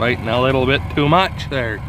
Biting a little bit too much there.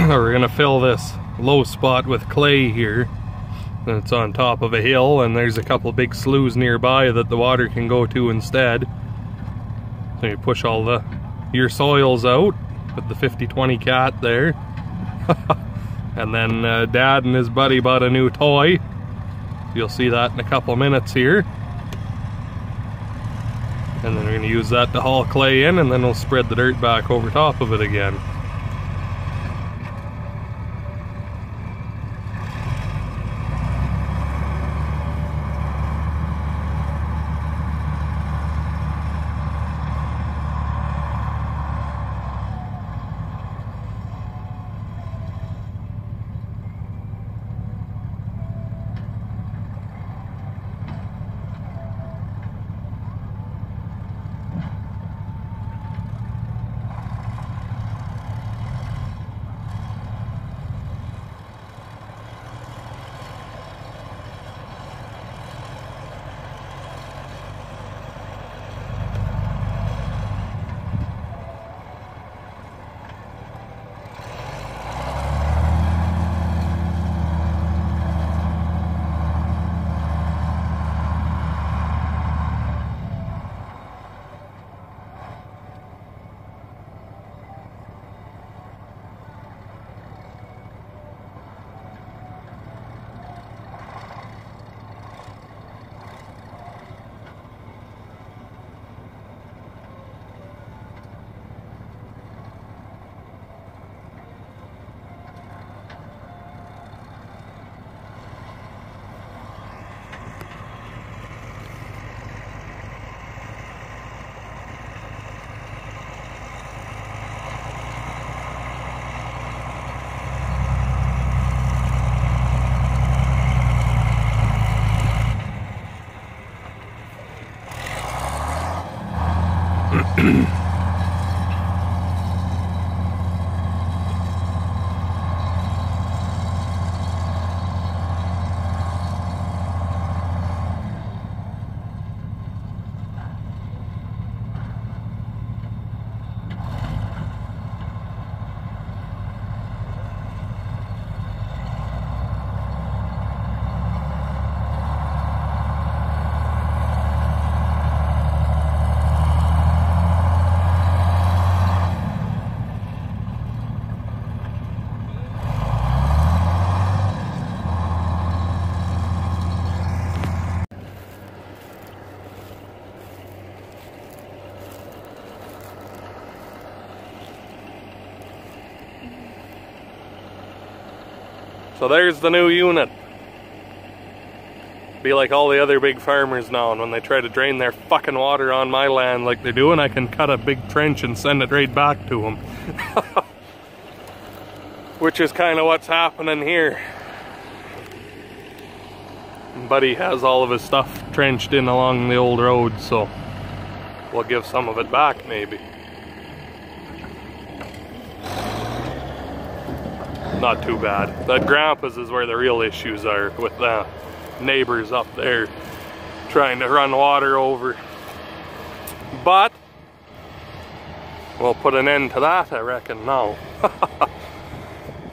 We're gonna fill this low spot with clay here. It's on top of a hill, and there's a couple big sloughs nearby that the water can go to instead. So you push all your soils out with the 50-20 cat there. And then Dad and his buddy bought a new toy. You'll see that in a couple minutes here. And then we're gonna use that to haul clay in, and then we'll spread the dirt back over top of it again. So there's the new unit. Be like all the other big farmers now, and when they try to drain their fucking water on my land like they're doing, I can cut a big trench and send it right back to them. Which is kind of what's happening here. Buddy has all of his stuff trenched in along the old road, so we'll give some of it back maybe. Not too bad. That Grandpa's is where the real issues are with the neighbors up there. trying to run water over. But we'll put an end to that, I reckon, now.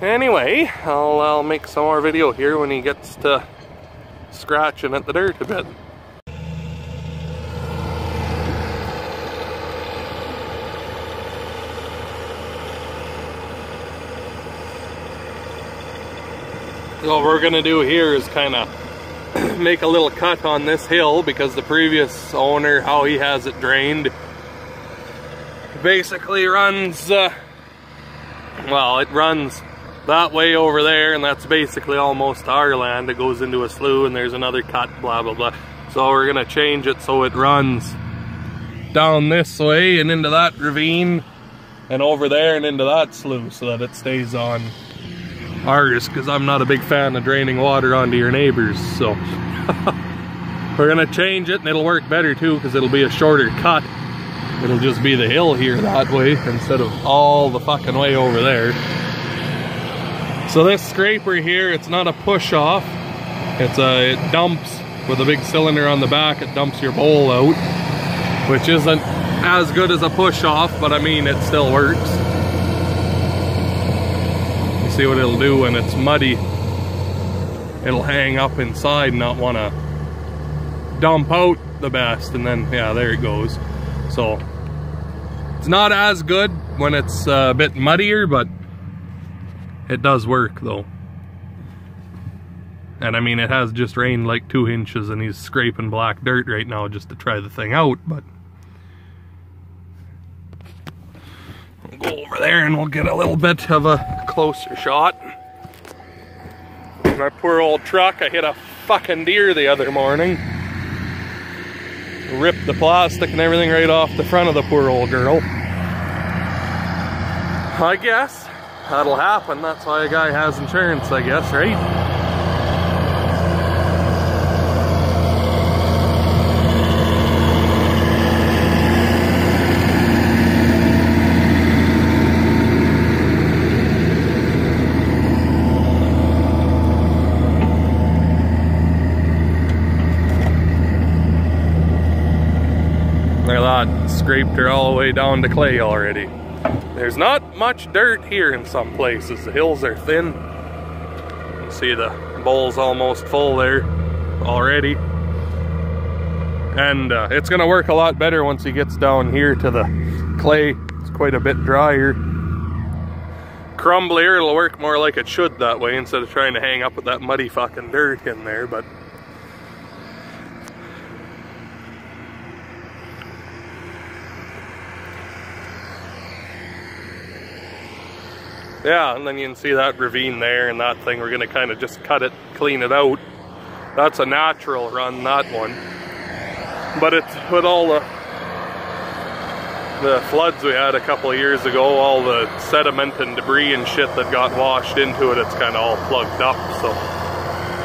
Anyway, I'll make some more video here when he gets to scratching at the dirt a bit. So what we're gonna do here is kind of make a little cut on this hill, because the previous owner, how he has it drained, basically runs, well, it runs that way over there, and that's basically almost our land. It goes into a slough, and there's another cut, blah blah blah. So we're gonna change it so it runs down this way and into that ravine and over there and into that slough, so that it stays on ours, because I'm not a big fan of draining water onto your neighbors. So we're gonna change it, and it'll work better too, because it'll be a shorter cut. It'll just be the hill here that way instead of all the fucking way over there. So this scraper here, it's not a push off. It dumps with a big cylinder on the back. It dumps your bowl out, which isn't as good as a push off, but I mean, it still works. You see what it'll do when it's muddy? It'll hang up inside and not want to dump out the best, and then yeah, there it goes. So it's not as good when it's a bit muddier, but it does work though. And I mean, it has just rained like 2 inches, and he's scraping black dirt right now just to try the thing out. But we'll go over there and we'll get a little bit of a closer shot. My poor old truck, I hit a fucking deer the other morning. Ripped the plastic and everything right off the front of the poor old girl. I guess that'll happen. That's why a guy has insurance, I guess, right? There, that scraped her all the way down to clay already. There's not much dirt here in some places. The hills are thin. You see the bowl's almost full there already. And it's gonna work a lot better once he gets down here to the clay. It's quite a bit drier. Crumblier, it'll work more like it should that way, instead of trying to hang up with that muddy fucking dirt in there. But yeah, and then you can see that ravine there and that thing. We're gonna kind of just cut it, clean it out. That's a natural run, that one. But it's with all the floods we had a couple of years ago, all the sediment and debris and shit that got washed into it, it's kind of all plugged up. So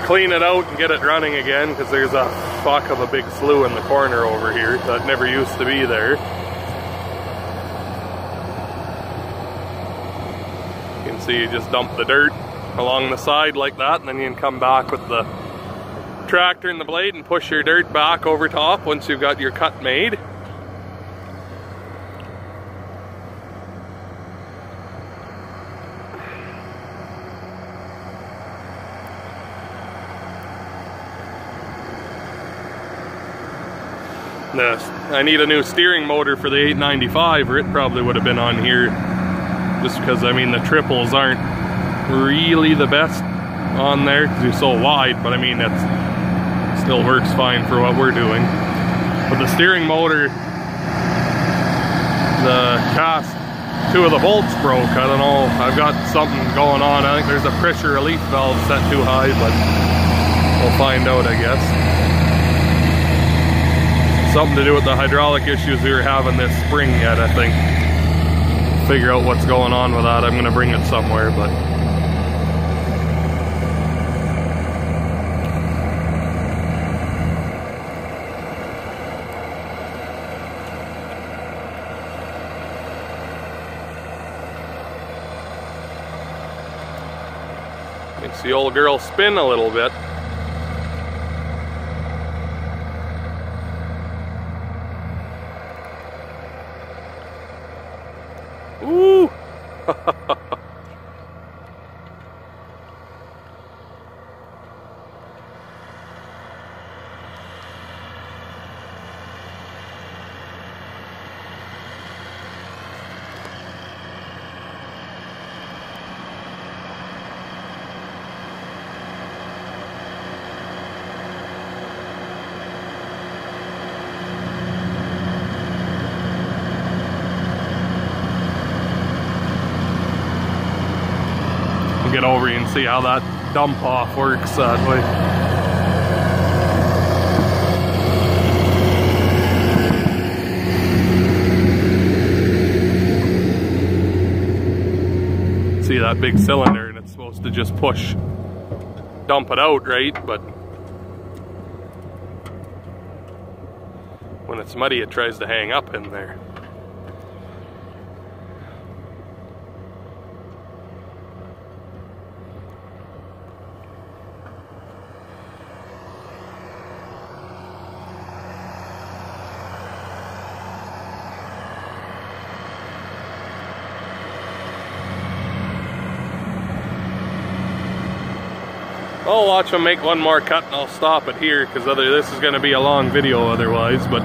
clean it out and get it running again, because there's a fuck of a big slough in the corner over here that never used to be there. So you just dump the dirt along the side like that, and then you can come back with the tractor and the blade and push your dirt back over top once you've got your cut made. I need a new steering motor for the 895, or it probably would have been on here. Just because, I mean, the triples aren't really the best on there because you're so wide, but I mean, it still works fine for what we're doing. But the steering motor, the cast, 2 of the bolts broke. I don't know, I've got something going on. I think there's a pressure relief valve set too high, but we'll find out, I guess. Something to do with the hydraulic issues we were having this spring yet, I think. Figure out what's going on with that. I'm gonna bring it somewhere, but makes the old girl spin a little bit. Ooh! Get over you and see how that dump off works that way. See that big cylinder, and it's supposed to just dump it out, right? But when it's muddy, it tries to hang up in there. I'll watch them make one more cut and I'll stop it here, because this is going to be a long video otherwise, but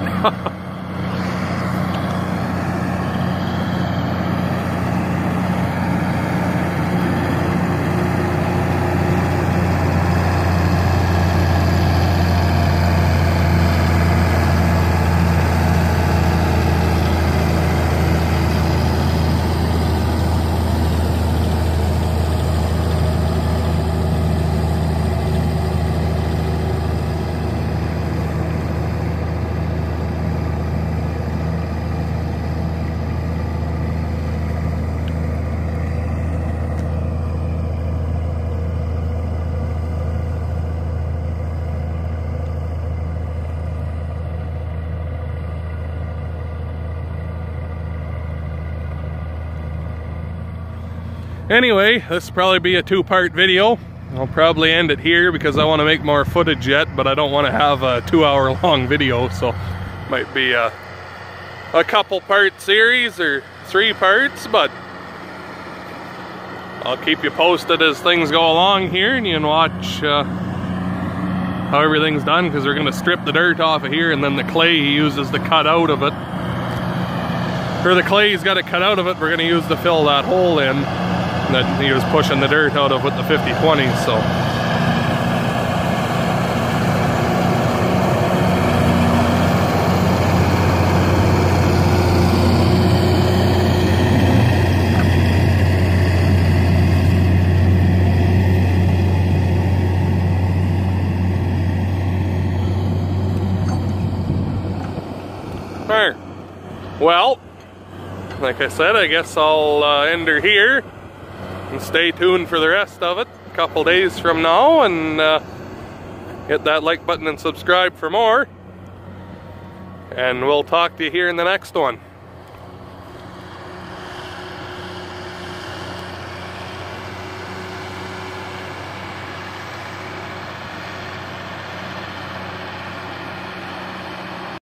anyway, this will probably be a two-part video. I'll probably end it here because I want to make more footage yet, but I don't want to have a 2-hour-long video, so might be a couple-part series or 3 parts, but I'll keep you posted as things go along here, and you can watch how everything's done, because we're going to strip the dirt off of here, and then the clay he uses to cut out of it. Or the clay he's got to cut out of it, we're going to use to fill that hole in that he was pushing the dirt out of with the 50/20, so. Alright, well, like I said, I guess I'll end her here. And stay tuned for the rest of it a couple days from now, and hit that like button and subscribe for more. And we'll talk to you here in the next one.